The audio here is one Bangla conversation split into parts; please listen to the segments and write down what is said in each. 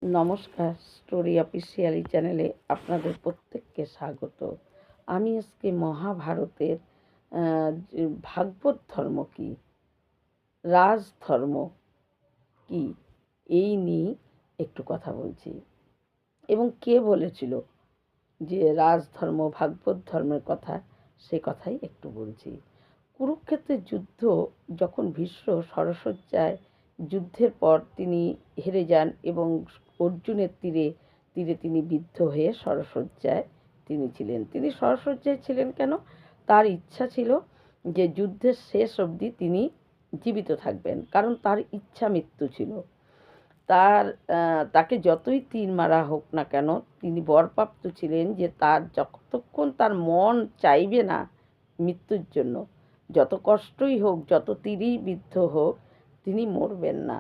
নমস্কার, স্টোরি অফিসিয়ালি চ্যানেলে আপনাদের প্রত্যেককে স্বাগত। আমি আজকে মহাভারতের ভাগবত ধর্ম কী, রাজধর্ম কী, এই নিয়ে একটু কথা বলছি। এবং কে বলেছিল যে রাজধর্ম ভাগবত ধর্মের কথা, সে কথাই একটু বলছি। কুরুক্ষেত্রের যুদ্ধ যখন ভীষ্ম শরশয্যায় যুদ্ধের পর তিনি হেরে যান এবং অর্জুনের তীরে তীরে তিনি বিদ্ধ হয়ে শরশয্যায় তিনি শরশয্যায় ছিলেন কেন? তার ইচ্ছা ছিল যে যুদ্ধের শেষ অবধি তিনি জীবিত থাকবেন, কারণ তার ইচ্ছা মৃত্যু ছিল। তাকে যতই তীর মারা হোক না কেন, তিনি বরপ্রাপ্ত ছিলেন যে তার যতক্ষণ তার মন চাইবে না মৃত্যুর জন্য, যত কষ্টই হোক, যত তীরই বিদ্ধ হোক, তিনি মরবেন না।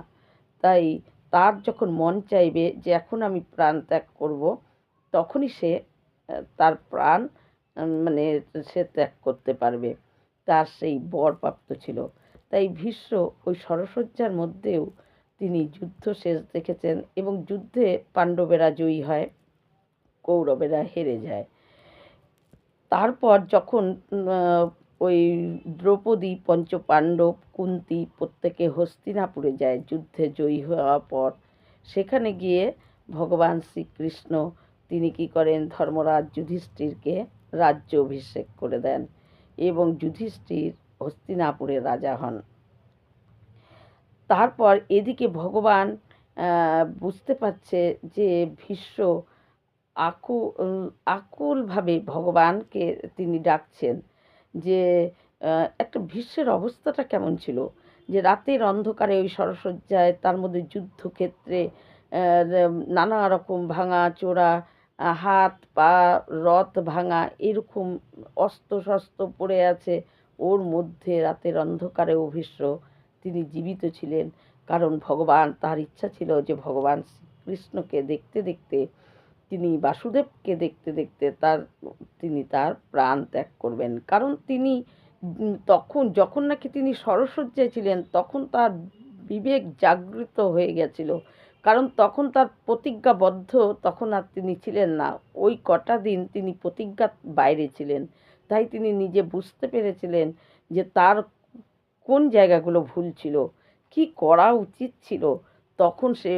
তাই তার যখন মন চাইবে যে এখন আমি প্রাণ ত্যাগ করব, তখনই সে তার প্রাণ মানে সে ত্যাগ করতে পারবে। তার সেই বরপ্রাপ্ত ছিল। তাই ভীষ্ম ওই শরশয্যার মধ্যেও তিনি যুদ্ধ শেষ দেখেছেন এবং যুদ্ধে পাণ্ডবেরা জয়ী হয়, কৌরবেরা হেরে যায়। তারপর যখন ওই দ্রৌপদী, পঞ্চপাণ্ডব, কুন্তী প্রত্যেকে হস্তিনাপুরে যায় যুদ্ধে জয়ী হওয়ার পর, সেখানে গিয়ে ভগবান শ্রীকৃষ্ণ তিনি কী করেন, ধর্মরাজ যুধিষ্ঠিরকে রাজ্য অভিষেক করে দেন এবং যুধিষ্ঠির হস্তিনাপুরের রাজা হন। তারপর এদিকে ভগবান বুঝতে পারছে যে ভীষ্ম আকুলভাবে ভগবানকে তিনি ডাকছেন, যে একটা ভীষ্মের অবস্থাটা কেমন ছিল, যে রাতের অন্ধকারে ওই শরশয্যায়, তার মধ্যে যুদ্ধক্ষেত্রে নানা রকম ভাঙা চোরা হাত পা, রথ ভাঙা, এরকম অস্ত্র শস্ত্র পড়ে আছে, ওর মধ্যে রাতের অন্ধকারেও ভীষ্ম তিনি জীবিত ছিলেন। কারণ ভগবান, তার ইচ্ছা ছিল যে ভগবান শ্রীকৃষ্ণকে দেখতে দেখতে, তিনি বাসুদেবকে দেখতে দেখতে তিনি তার প্রাণ ত্যাগ করবেন। কারণ তিনি তখন যখন নাকি তিনি শরশয্যায় ছিলেন, তখন তার বিবেক জাগৃত হয়ে গেছিল। কারণ তখন তার প্রতিজ্ঞাবদ্ধ, তখন আর তিনি ছিলেন না। ওই কটা দিন তিনি প্রতিজ্ঞার বাইরে ছিলেন। তাই তিনি নিজে বুঝতে পেরেছিলেন যে তার কোন জায়গাগুলো ভুল ছিল, কী করা উচিত ছিল। তখন সে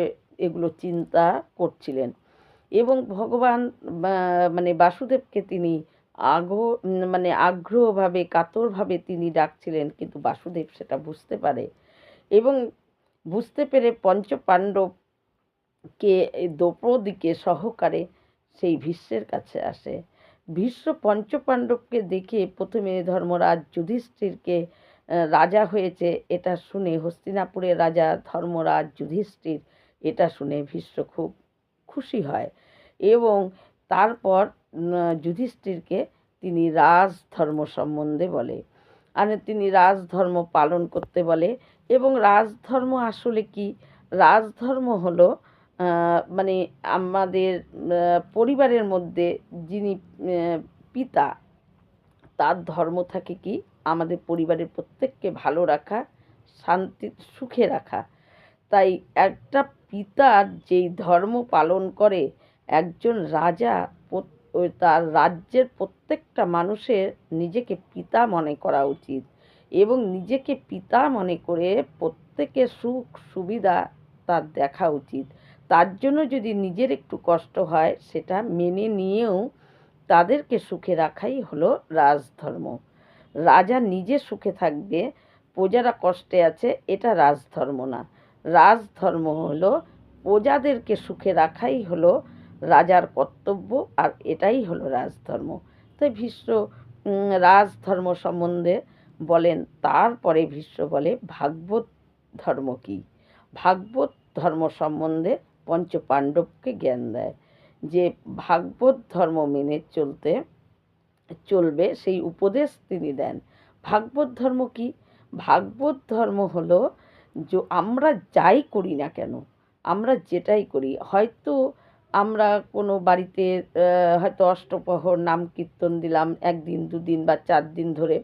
এগুলো চিন্তা করছিলেন এবং ভগবান মানে বাসুদেবকে তিনি আগ্রহভাবে, কাতরভাবে তিনি ডাকছিলেন, কিন্তু বাসুদেব সেটা বুঝতে পারে এবং বুঝতে পেরে পঞ্চপাণ্ডবকে দ্রৌপদীকে সহকারে সেই ভীষ্মের কাছে আসে। ভীষ্ম পঞ্চপাণ্ডবকে দেখে প্রথমে ধর্মরাজ যুধিষ্ঠিরকে রাজা হয়েছে এটা শুনে, হস্তিনাপুরের রাজা ধর্মরাজ যুধিষ্ঠির, এটা শুনে ভীষ্ম খুব খুশি হয় এবং তারপর যুধিষ্ঠিরকে তিনি রাজধর্ম সম্বন্ধে বলে, আর তিনি রাজধর্ম পালন করতে বলে। এবং রাজধর্ম আসলে কি? রাজধর্ম হলো মানে আমাদের পরিবারের মধ্যে যিনি পিতা, তার ধর্ম থাকে কি? আমাদের পরিবারের প্রত্যেককে ভালো রাখা, শান্তি সুখে রাখা। তাই একটা পিতার যেই ধর্ম পালন করে, একজন রাজা তার রাজ্যের প্রত্যেকটা মানুষের নিজেকে পিতা মনে করা উচিত এবং নিজেকে পিতা মনে করে প্রত্যেকের সুখ সুবিধা তার দেখা উচিত। তার জন্য যদি নিজের একটু কষ্ট হয়, সেটা মেনে নিয়েও তাদেরকে সুখে রাখাই হলো রাজধর্ম। রাজা নিজে সুখে থাকবে, প্রজারা কষ্টে আছে, এটা রাজধর্ম না। রাজধর্ম হলো প্রজাদেরকে সুখে রাখাই হলো রাজার কর্তব্য, আর এটাই হলো রাজধর্ম। তাই ভীষ্ম রাজধর্ম সম্বন্ধে বলেন। তারপরে ভীষ্ম বলে ভাগবত ধর্ম কী। ভাগবত ধর্ম সম্বন্ধে পঞ্চপাণ্ডবকে জ্ঞান দেয়, যে ভাগবত ধর্ম মেনে চলবে, সেই উপদেশ তিনি দেন। ভাগবত ধর্ম কী? ভাগবত ধর্ম হলো যে আমরা যাই করি না কেন, আমরা যেটাই করি, হয়তো আমরা কোনো বাড়িতে হয়তো অষ্টপ্রহর নাম কীর্তন দিলাম 1 দিন 2 দিন বা 4 দিন ধরে,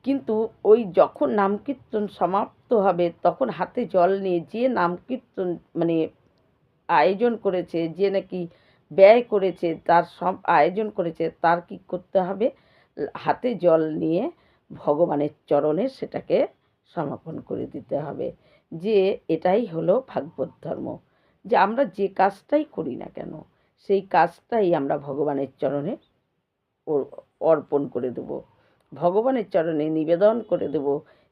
কিন্তু ওই যখন নাম কীর্তন সমাপ্ত হবে, তখন হাতে জল নিয়ে যে নাম কীর্তন মানে আয়োজন করেছে, যে নাকি ব্যয় করেছে, তার সব আয়োজন করেছে, তার কি করতে হবে? হাতে জল নিয়ে ভগবানের চরণে সেটাকে সমাপন করে দিতে হবে। যে এটাই হলো ভাগবত ধর্ম, যে আমরা যে কাজটাই করি না কেন সেই কাজটাই আমরা ভগবানের চরণে অর্পণ করে দেব, ভগবানের চরণে নিবেদন করে দেব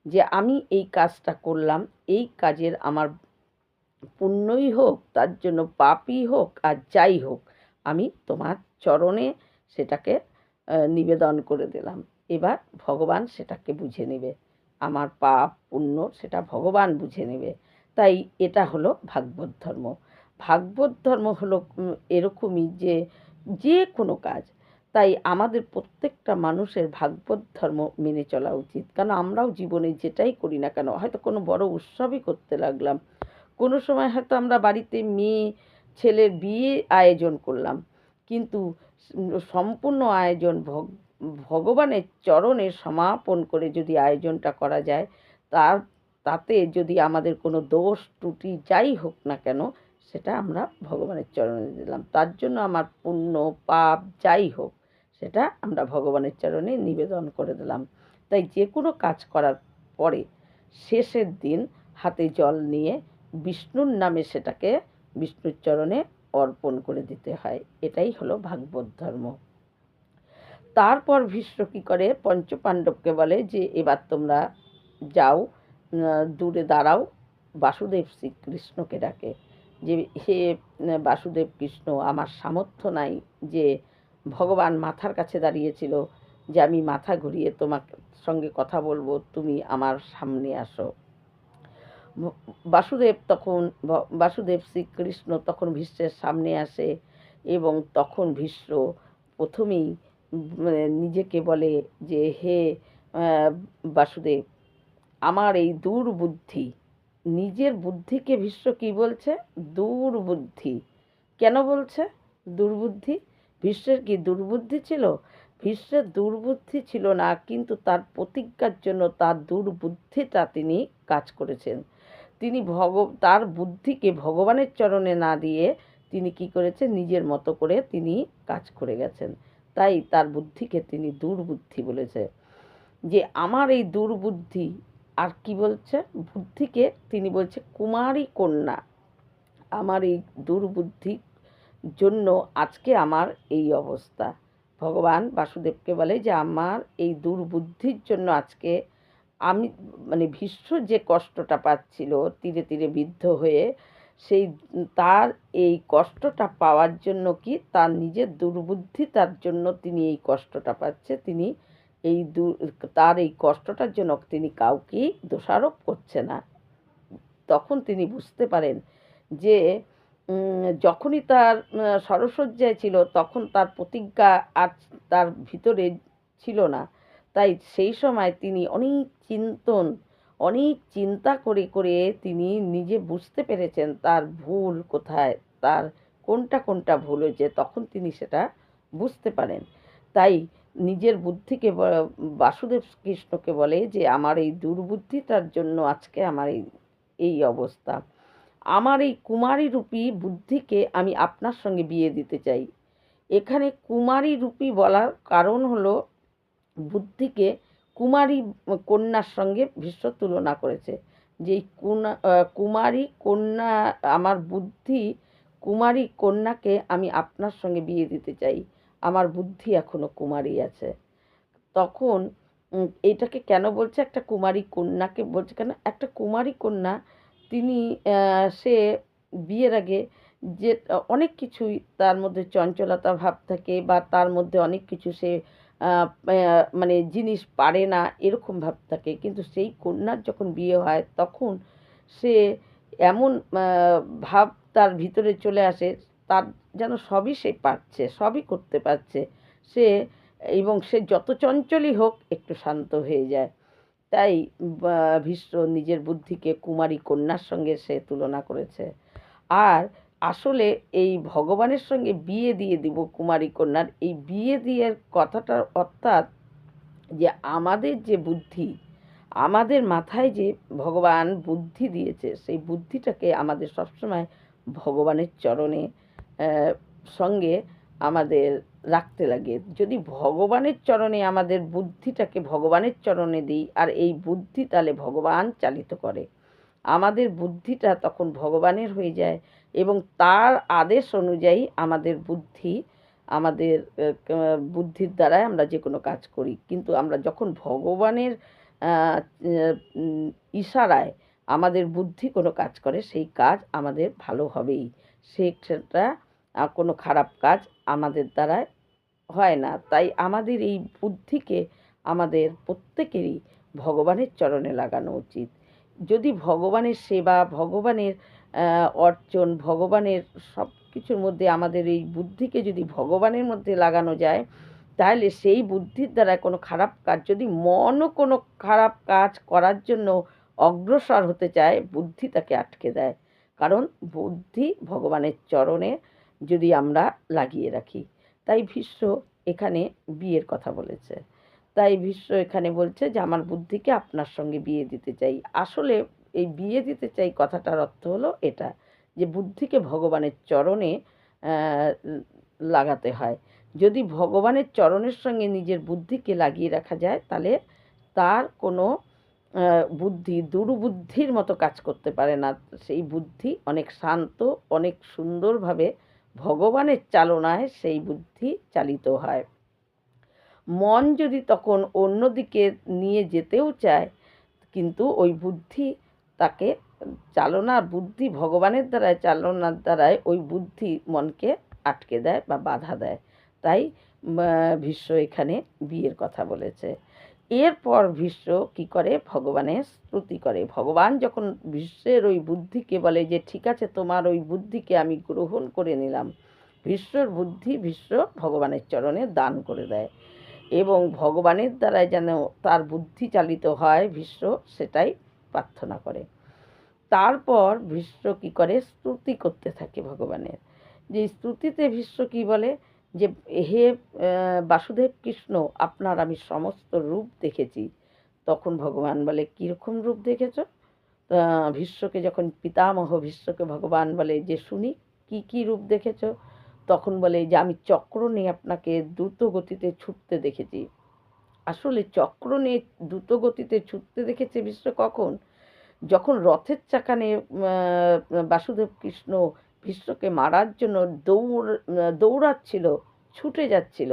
যে আমি এই কাজটা করলাম, এই কাজের আমার পুণ্যই হোক, তার জন্য পাপই হোক, আর যাই হোক, আমি তোমার চরণে সেটাকে নিবেদন করে দিলাম। এবার ভগবান সেটাকে বুঝে নেবে, আমার পাপ পুণ্য সেটা ভগবান বুঝে নেবে। তাই এটা হলো ভাগবত ধর্ম। ভাগবত ধর্ম হলো এরকমই যে যে কোনো কাজ, তাই আমাদের প্রত্যেকটা মানুষের ভাগবত ধর্ম মেনে চলা উচিত। কারণ আমরাও জীবনে যেটাই করি না কেন, হয়তো কোনো বড় উৎসবই করতে লাগলাম, কোনো সময় হয়তো আমরা বাড়িতে মেয়ে ছেলের বিয়ে আয়োজন করলাম, কিন্তু সম্পূর্ণ আয়োজন ভগবানের চরণে সমাপন করে যদি আয়োজনটা করা যায়, তাতে যদি আমাদের কোনো দোষ ত্রুটি যাই হোক না কেন, সেটা আমরা ভগবানের চরণে দিলাম, তার জন্য আমার পুণ্য পাপ যাই হোক সেটা আমরা ভগবানের চরণে নিবেদন করে দিলাম। তাই যে কোনো কাজ করার পরে শেষের দিন হাতে জল নিয়ে বিষ্ণুর নামে সেটাকে বিষ্ণুর চরণে অর্পণ করে দিতে হয়। এটাই হলো ভাগবত ধর্ম। তারপর ভীষ্ম কী করে, পঞ্চপাণ্ডবকে বলে যে এবার তোমরা যাও, দূরে দাঁড়াও। বাসুদেব শ্রীকৃষ্ণকে ডাকে যে হে বাসুদেব কৃষ্ণ, আমার সামর্থ্য নাই যে ভগবান মাথার কাছে দাঁড়িয়েছিল যে আমি মাথা ঘুরিয়ে তোমার সঙ্গে কথা বলবো, তুমি আমার সামনে আসো। বাসুদেব শ্রীকৃষ্ণ তখন ভীষ্মের সামনে আসে এবং তখন ভীষ্ম প্রথমেই নিজেকে বলে যে হে বাসুদেব, আমার এই দুর্বুদ্ধি, নিজের বুদ্ধিকে ভীষ্ম কী বলছে? দুর্বুদ্ধি। কেন বলছে দুর্বুদ্ধি? ভীষ্মের কি দুর্বুদ্ধি ছিল? ভীষ্মের দুর্বুদ্ধি ছিল না, কিন্তু তার প্রতিজ্ঞার জন্য তার দুর্বুদ্ধিটা তিনি কাজ করেছেন। তিনি তার বুদ্ধিকে ভগবানের চরণে না দিয়ে তিনি কি করেছেন, নিজের মতো করে তিনি কাজ করে গেছেন। তাই তার বুদ্ধিকে তিনি দুর্বুদ্ধি বলেছে, যে আমার এই দুর্বুদ্ধি। আর কি বলছে বুদ্ধিকে? তিনি বলছে কুমারী কন্যা, আমার এই দুর্বুদ্ধির জন্য আজকে আমার এই অবস্থা। ভগবান বাসুদেবকে বলে যে আমার এই দুর্বুদ্ধির জন্য আজকে আমি ভীষ্ম যে কষ্টটা পাচ্ছিল তীরে তীরে বিদ্ধ হয়ে, সেই তার এই কষ্টটা পাওয়ার জন্য কি তার নিজের দুর্বুদ্ধি, তার জন্য তিনি এই কষ্টটা পাচ্ছে। তিনি এই তার এই কষ্টটার জন্য তিনি কাউকেই দোষারোপ করছে না। তখন তিনি বুঝতে পারেন যে যখনই তার শরশয্যায় ছিল তখন তার প্রতিজ্ঞা আর তার ভিতরে ছিল না। তাই সেই সময় তিনি অনেক চিন্তা করে করে তিনি নিজে বুঝতে পেরেছেন তার ভুল কোথায়, তার কোনটা ভুল হয়েছে, তখন তিনি সেটা বুঝতে পারেন। তাই নিজের বুদ্ধিকে বাসুদেব কৃষ্ণকে বলে যে আমার এই দুর্বুদ্ধিটার জন্য আজকে আমার এই অবস্থা। আমার এই কুমারী রূপী বুদ্ধিকে আমি আপনার সঙ্গে বিয়ে দিতে চাই। এখানে কুমারী রূপী বলার কারণ হলো বুদ্ধিকে কুমারী কন্যার সঙ্গে ভীষ্ম তুলনা করেছে, যে কুমারী কন্যা, আমার বুদ্ধি কুমারী কন্যাকে আমি আপনার সঙ্গে বিয়ে দিতে চাই, আমার বুদ্ধি এখনো কুমারী আছে। তখন এটাকে কেন বলছে, একটা কুমারী কন্যাকে বলছে কেন? একটা কুমারী কন্যা তিনি সে বিয়ের আগে যে অনেক কিছুই তার মধ্যে চঞ্চলতা ভাব থাকে, বা তার মধ্যে অনেক কিছু সে জিনিস পারে না এরকম ভাব থাকে, কিন্তু সেই কন্যার যখন বিয়ে হয় তখন সে এমন ভাব তার ভিতরে চলে আসে, তার যেন সবই সে পারছে, সবই করতে পারছে সে, এবং সে যত চঞ্চলই হোক একটু শান্ত হয়ে যায়। তাই ভীষ্ম নিজের বুদ্ধিকে কুমারী কন্যার সঙ্গে সে তুলনা করেছে। আর আসলে এই ভগবানের সঙ্গে বিয়ে দিয়ে দিব কুমারী কন্যার, এই বিয়ে দিয়ের কথাটার অর্থাৎ যে আমাদের যে বুদ্ধি, আমাদের মাথায় যে ভগবান বুদ্ধি দিয়েছে, সেই বুদ্ধিটাকে আমাদের সবসময় ভগবানের চরণে সঙ্গে আমাদের রাখতে লাগে। যদি ভগবানের চরণে আমাদের বুদ্ধিটাকে ভগবানের চরণে দিই, আর এই বুদ্ধি তাহলে ভগবান চালিত করে, আমাদের বুদ্ধিটা তখন ভগবানের হয়ে যায় এবং তার আদেশ অনুযায়ী আমাদের বুদ্ধি, আমাদের বুদ্ধির দ্বারাই আমরা যে কোনো কাজ করি। কিন্তু আমরা যখন ভগবানের ইশারায় আমাদের বুদ্ধি কোনো কাজ করে, সেই কাজ আমাদের ভালো হবেই, সেটা কোনো খারাপ কাজ আমাদের দ্বারা হয় না। তাই আমাদের এই বুদ্ধিকে আমাদের প্রত্যেকেরই ভগবানের চরণে লাগানো উচিত। যদি ভগবানের সেবা, ভগবানের অর্চন, ভগবানের সব কিছুর মধ্যে আমাদের এই বুদ্ধিকে যদি ভগবানের মধ্যে লাগানো যায়, তাহলে সেই বুদ্ধির দ্বারা কোনো খারাপ কাজ, যদি মনও কোনো খারাপ কাজ করার জন্য অগ্রসর হতে চায়, বুদ্ধি তাকে আটকে দেয়। কারণ বুদ্ধি ভগবানের চরণে যদি আমরা লাগিয়ে রাখি। তাই ভীষ্ম এখানে বিয়ের কথা বলেছে। তাই ভীষ্ম এখানে বলছে যে আমার বুদ্ধিকে আপনার সঙ্গে বিয়ে দিতে চাই। আসলে এই বিয়ে দিতে চাই কথাটার অর্থ হলো এটা, যে বুদ্ধিকে ভগবানের চরণে লাগাতে হয়। যদি ভগবানের চরণের সঙ্গে নিজের বুদ্ধিকে লাগিয়ে রাখা যায়, তাহলে তার কোনো বুদ্ধি দুর্বুদ্ধির মতো কাজ করতে পারে না। সেই বুদ্ধি অনেক শান্ত, অনেক সুন্দরভাবে ভগবানের চালনায় সেই বুদ্ধি চালিত হয়। মন যদি তখন অন্যদিকে নিয়ে যেতেও চায়, কিন্তু ওই বুদ্ধি তাকে বুদ্ধি ভগবানের দ্বারায় চালনার দ্বারায় ওই বুদ্ধি মনকে আটকে দেয় বা বাধা দেয়। তাই ভীষ্ম এখানে বিয়ের কথা বলেছে। এরপর ভীষ্ম কী করে, ভগবানের স্তুতি করে। ভগবান যখন ভীষ্মের ওই বুদ্ধিকে বলে যে ঠিক আছে, তোমার ওই বুদ্ধিকে আমি গ্রহণ করে নিলাম, ভীষ্মর বুদ্ধি ভীষ্ম ভগবানের চরণে দান করে দেয় এবং ভগবানের দ্বারাই যেন তার বুদ্ধি চালিত হয়, ভীষ্ম সেটাই প্রার্থনা করে। তারপর ভীষ্ম কী করে, স্তুতি করতে থাকে ভগবানের। যে স্তুতিতে ভীষ্ম কী বলে, যে হে বাসুদেব কৃষ্ণ, আপনার আমি সমস্ত রূপ দেখেছি। তখন ভগবান বলে, কীরকম রূপ দেখেছ? ভীষ্মকে যখন পিতামহ ভীষ্মকে ভগবান বলে যে শুনি, কি কি রূপ দেখেছ? তখন বলে যে আমি চক্র নিয়ে আপনাকে দ্রুত গতিতে ছুটতে দেখেছি। আসলে চক্র নিয়ে দ্রুত গতিতে ছুটতে দেখেছে ভীষ্ম কখন? যখন রথের চাকা নিয়ে বাসুদেব কৃষ্ণ ভীষ্মকে মারার জন্য দৌড়াচ্ছিল, ছুটে যাচ্ছিল,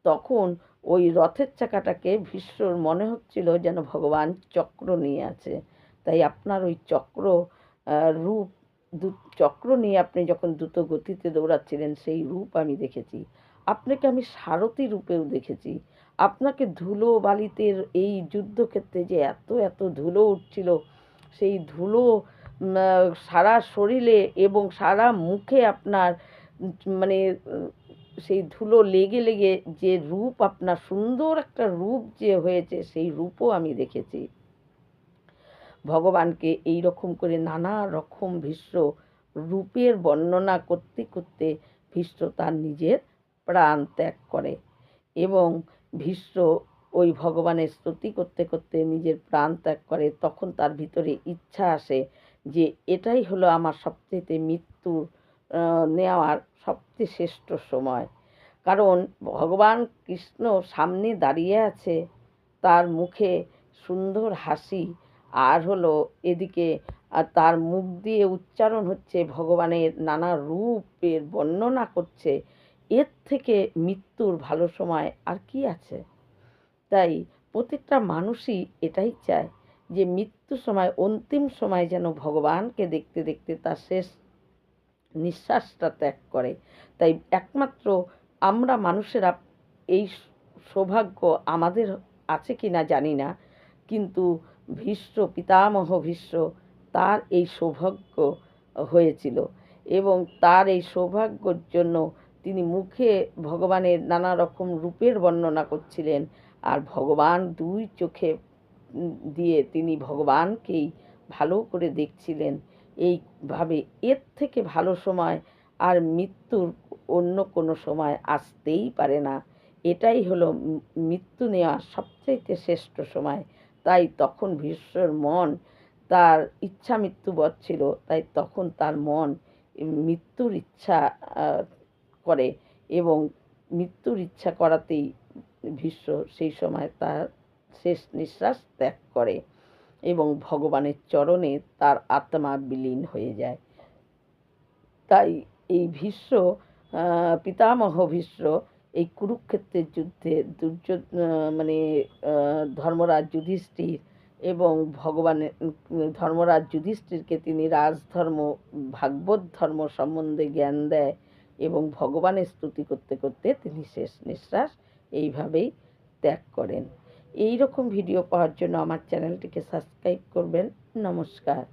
তখন ওই রথের চাকাটাকে ভীষ্মর মনে হচ্ছিল যেন ভগবান চক্র নিয়ে আছে। তাই আপনার ওই চক্র রূপ, চক্র নিয়ে আপনি যখন দ্রুত গতিতে দৌড়াচ্ছিলেন, সেই রূপ আমি দেখেছি। আপনাকে আমি সারথি রূপেও দেখেছি। আপনাকে ধুলো বালিতে এই যুদ্ধক্ষেত্রে যে এত এত ধুলো উঠছিল, সেই ধুলো সারা শরীরে এবং সারা মুখে আপনার মানে সেই ধুলো লেগে লেগে যে রূপ, আপনার সুন্দর একটা রূপ যে হয়েছে, সেই রূপও আমি দেখেছি। ভগবানকে এই রকম করে নানা রকম ভীষ্ম রূপের বর্ণনা করতে করতে ভীষ্ম তার নিজের প্রাণ ত্যাগ করে এবং ভীষ্ম ওই ভগবানের স্তুতি করতে করতে নিজের প্রাণ ত্যাগ করে। তখন তার ভিতরে ইচ্ছা আসে যে এটাই হলো আমার সবচেয়ে মৃত্যু নেওয়ার সবচেয়ে শ্রেষ্ঠ সময়। কারণ ভগবান কৃষ্ণ সামনে দাঁড়িয়ে আছে, তার মুখে সুন্দর হাসি, আর হলো এদিকে তার মুখ দিয়ে উচ্চারণ হচ্ছে ভগবানের নানা রূপের বর্ণনা করছে। এর থেকে মৃত্যুর ভালো সময় আর কি আছে? তাই প্রত্যেকটা মানুষই এটাই চায় যে মৃত্যুর সময়, অন্তিম সময় যেন ভগবানকে দেখতে দেখতে তার শেষ নিঃশ্বাসটা ত্যাগ করে। তাই একমাত্র আমরা মানুষেরা এই সৌভাগ্য আমাদের আছে কি না জানি না, কিন্তু ভীষ্ম, পিতামহ ভীষ্ম, তার এই সৌভাগ্য হয়েছিল এবং তার এই সৌভাগ্যর জন্য তিনি মুখে ভগবানের নানা রকম রূপের বর্ণনা করছিলেন, আর ভগবান দুই চোখে দিয়ে তিনি ভগবানকেই ভালো করে দেখছিলেন। এইভাবে এর থেকে ভালো সময় আর মৃত্যুর অন্য কোনো সময় আসতেই পারে না। এটাই হলো মৃত্যু নেওয়ার সবচাইতে শ্রেষ্ঠ সময়। তাই তখন ভীষ্মর মন, তার ইচ্ছা মৃত্যুবৎ ছিল, তাই তখন তার মন মৃত্যুর ইচ্ছা করে এবং মৃত্যুর ইচ্ছা করাতেই ভীষ্ম সেই সময় তার শেষ নিঃশ্বাস ত্যাগ করে এবং ভগবানের চরণে তার আত্মা বিলীন হয়ে যায়। তাই এই ভীষ্ম, পিতামহ ভীষ্ম এই কুরুক্ষেত্রের যুদ্ধে মানে ধর্মরাজ যুধিষ্ঠির এবং ভগবানের ধর্মরাজ যুধিষ্ঠিরকে তিনি রাজধর্ম, ভাগবত ধর্ম সম্বন্ধে জ্ঞান দেয় এবং ভগবানের স্তুতি করতে করতে তিনি শেষ নিঃশ্বাস এইভাবেই ত্যাগ করেন। এই রকম ভিডিও পাওয়ার জন্য আমার চ্যানেলটিকে সাবস্ক্রাইব করবেন। নমস্কার।